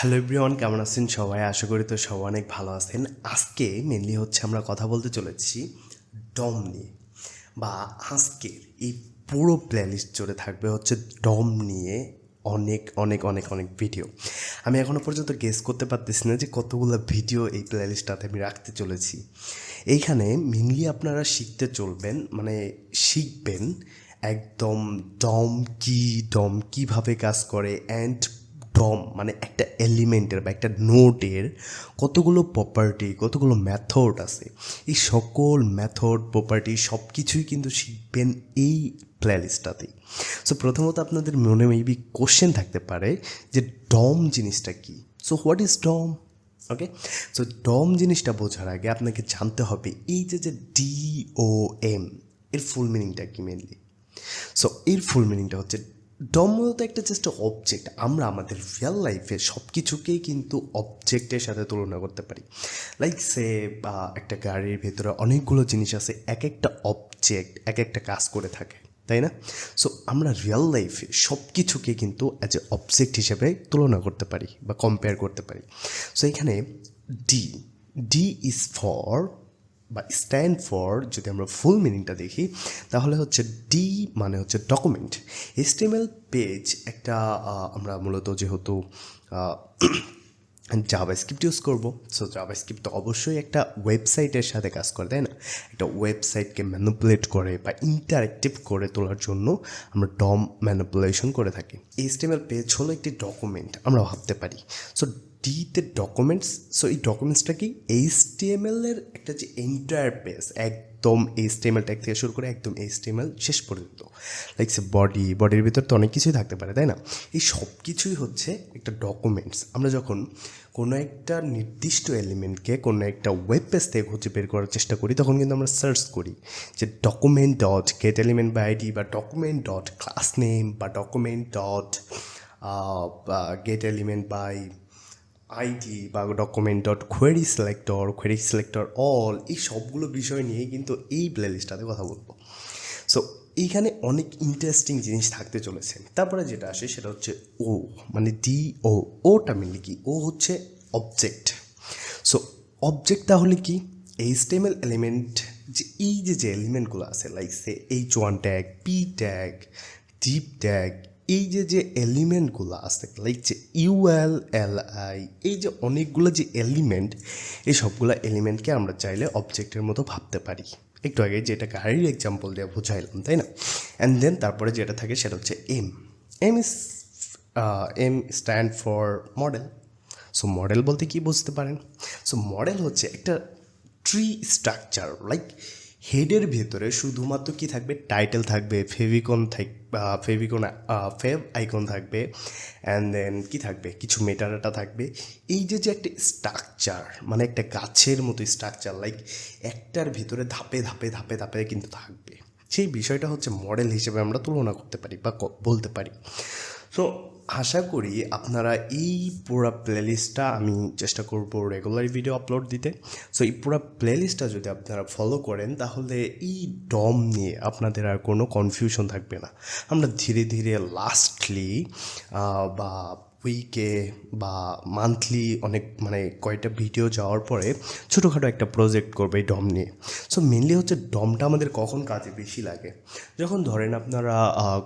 Hello everyone, কেমন আছেন সবাই? আশা করি তো সবাই অনেক ভালো আছেন। আজকে মেনলি হচ্ছে আমরা কথা বলতে চলেছি ডম নিয়ে, বা আজকের এই পুরো প্লেলিস্ট জুড়ে থাকবে হচ্ছে ডম নিয়ে অনেক অনেক অনেক অনেক ভিডিও। আমি এখনও পর্যন্ত গেস করতে পারতেছি না যে কতগুলো ভিডিও এই প্লেলিস্টটাতে আমি রাখতে চলেছি। এইখানে মেনলি আপনারা শিখতে চলবেন, মানে শিখবেন একদম ডম কীভাবে কাজ করে, অ্যান্ড ডম মানে একটা এলিমেন্টের বা একটা নোটের কতগুলো প্রপার্টি, কতগুলো মেথড আছে। এই সকল মেথড, প্রপার্টি সব কিছুই কিন্তু শিখবেন এই প্লেলিস্টটাতেই। সো প্রথমত আপনাদের মনে মেবি কোশ্চেন থাকতে পারে যে ডম জিনিসটা কী। So what is dum? Okay, so ডম জিনিসটা বোঝার আগে আপনাকে জানতে হবে এই যে DOM এর ফুল মিনিংটা কি মেনলি। সো এর ফুল মিনিংটা হচ্ছে ডম মূলত একটা জাস্ট অবজেক্ট। আমরা আমাদের রিয়েল লাইফে সব কিছুকেই কিন্তু অবজেক্টের সাথে তুলনা করতে পারি। লাইক সে বা একটা গাড়ির ভেতরে অনেকগুলো জিনিস আছে, এক একটা অবজেক্ট এক একটা কাজ করে থাকে, তাই না? সো আমরা রিয়েল লাইফে সব কিছুকে কিন্তু অ্যাজ এ অবজেক্ট হিসেবে তুলনা করতে পারি বা কম্পেয়ার করতে পারি। সো এখানে ডি ডি ইজ ফর বা স্ট্যান্ড ফর, যদি আমরা ফুল মিনিংটা দেখি তাহলে হচ্ছে ডি মানে হচ্ছে ডকুমেন্ট। HTML পেজ একটা আমরা মূলত যেহেতু জাভাস্ক্রিপ্ট ইউজ করবো, সো জাভাস্ক্রিপ্ট তো অবশ্যই একটা ওয়েবসাইটের সাথে কাজ করে, তাই না? একটা ওয়েবসাইটকে ম্যানিপুলেট করে বা ইন্টারেক্টিভ করে তোলার জন্য আমরা ডম ম্যানিপুলেশন করে থাকি। HTML পেজ হলো একটি ডকুমেন্ট আমরা ভাবতে পারি। সো ডিতে ডকুমেন্টস, সো এই ডকুমেন্টসটা কি HTML এর একটা যে এন্টায়ার পেজ, একদম HTML ট্যাগ থেকে শুরু করে একদম HTML শেষ পর্যন্ত, লাইক সে বডির ভিতর তো অনেক কিছুই থাকতে পারে, তাই না? এই সব কিছুই হচ্ছে একটা ডকুমেন্টস। আমরা যখন কোনো একটা নির্দিষ্ট এলিমেন্টকে কোনো একটা ওয়েব পেজ থেকে খুঁজে বের করার চেষ্টা করি, তখন কিন্তু আমরা সার্চ করি যে document dot get element by ID, বা ডকুমেন্ট ডট ক্লাস নেম, বা document dot get element by ID, বা document dot query selector all. এই সবগুলো বিষয় নিয়ে কিন্তু এই প্লেলিস্টটাতে কথা বলবো। সো এইখানে অনেক ইন্টারেস্টিং জিনিস থাকতে চলেছে। তারপরে যেটা আসে সেটা হচ্ছে ও, মানে ওটা মিনলি কি? ও হচ্ছে অবজেক্ট। সো অবজেক্ট তাহলে কি? HTML এলিমেন্ট, যে এই যে এলিমেন্টগুলো আছে, লাইক সে H1 tag, P tag, deep tag, এই যে এলিমেন্টগুলো আছে, লাইক যে ULLI, এই যে অনেকগুলো যে এলিমেন্ট, এই সবগুলো এলিমেন্টকে আমরা চাইলে অবজেক্টের মতো ভাবতে পারি। একটু আগে যেটা গাড়ির এক্সাম্পল দিয়ে বুঝাইলাম, তাই না? অ্যান্ড দেন তারপরে যেটা থাকে সেটা হচ্ছে M stand for model. So model বলতে কি বুঝতে পারেন? সো মডেল হচ্ছে একটা ট্রি স্ট্রাকচার, লাইক হেডের ভেতরে শুধুমাত্র কি থাকবে? টাইটেল থাকবে, ফেভ আইকন থাকবে, অ্যান্ড দেন কি থাকবে? কিছু মেটাডাটা থাকবে। এই যে একটা স্ট্রাকচার, মানে একটা গাছের মতো স্ট্রাকচার, লাইক একটার ভিতরে ধাপে ধাপে ধাপে ধাপে কিন্তু থাকবে। সেই বিষয়টা হচ্ছে মডেল হিসেবে আমরা তুলনা করতে পারি বা বলতে পারি। সো আশা করি আপনারা এই পুরো প্লেলিস্টটা, আমি চেষ্টা করব রেগুলার ভিডিও আপলোড দিতে। সো এই পুরো প্লেলিস্টটা যদি আপনারা ফলো করেন তাহলে এই ডম নিয়ে আপনাদের আর কোনো কনফিউশন থাকবে না। আমরা ধীরে ধীরে লাস্টলি বা উইকে বা মান্থলি অনেক, মানে কয়েকটা ভিডিও যাওয়ার পরে ছোটোখাটো একটা প্রজেক্ট করবে এই ডম নিয়ে। সো মেনলি হচ্ছে ডমটা আমাদের কখন কাজে বেশি লাগে? যখন ধরেন আপনারা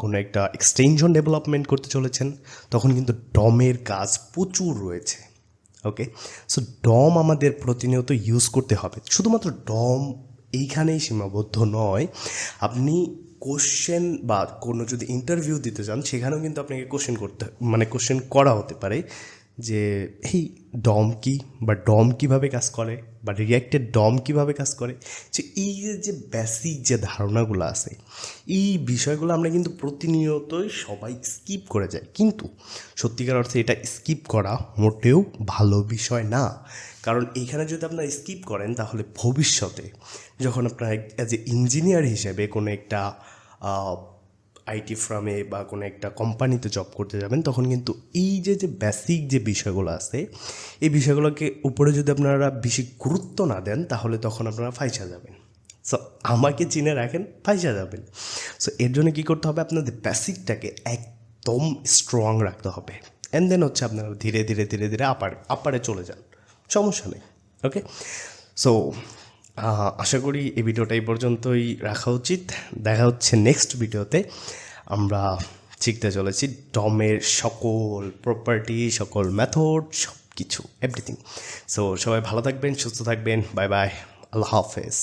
কোনো একটা এক্সটেনশন ডেভেলপমেন্ট করতে চলেছেন, তখন কিন্তু ডমের কাজ প্রচুর রয়েছে। ওকে, সো ডম আমাদের প্রতিনিয়ত ইউজ করতে হবে। শুধুমাত্র ডম এইখানেই সীমাবদ্ধ নয়, আপনি কোশ্চেন বা কোনো যদি ইন্টারভিউ দিতে চান, সেখানেও কিন্তু আপনাকে কোশ্চেন করা হতে পারে যে এই ডম কি, বা ডম কীভাবে কাজ করে, বা রিয়াক্টেড ডম কীভাবে কাজ করে। যে এই যে বেসিক যে ধারণাগুলো আছে, এই বিষয়গুলো আমরা কিন্তু প্রতিনিয়তই সবাই স্কিপ করে যাই। কিন্তু সত্যিকার অর্থে এটা স্কিপ করা মোটেও ভালো বিষয় না। কারণ এইখানে যদি আপনারা স্কিপ করেন, তাহলে ভবিষ্যতে যখন আপনারা অ্যাজ এ ইঞ্জিনিয়ার হিসেবে কোনো একটা আইটি ফার্মে বা কোনো একটা কোম্পানিতে জব করতে যাবেন, তখন কিন্তু এই যে বেসিক যে বিষয়গুলো আছে, এই বিষয়গুলোকে উপরে যদি আপনারা বেশি গুরুত্ব না দেন, তাহলে তখন আপনারা ফাইসা যাবেন। সো আমাকে চিনে রাখেন, ফাইসা যাবেন। সো এর জন্য কী করতে হবে? আপনাদের বেসিকটাকে একদম স্ট্রং রাখতে হবে। অ্যান্ড দেন হচ্ছে আপনারা ধীরে ধীরে ধীরে ধীরে আপারে চলে যান, সমস্যা নেই। ওকে, সো আশা করি এই ভিডিওটা এই পর্যন্তই রাখা উচিত। দেখা হচ্ছে নেক্সট ভিডিওতে। আমরা শিখতে চলেছি ডমের সকল প্রপার্টি, সকল মেথড, সব কিছু, এভরিথিং। সো সবাই ভালো থাকবেন, সুস্থ থাকবেন, বাই বাই, আল্লাহ হাফেজ।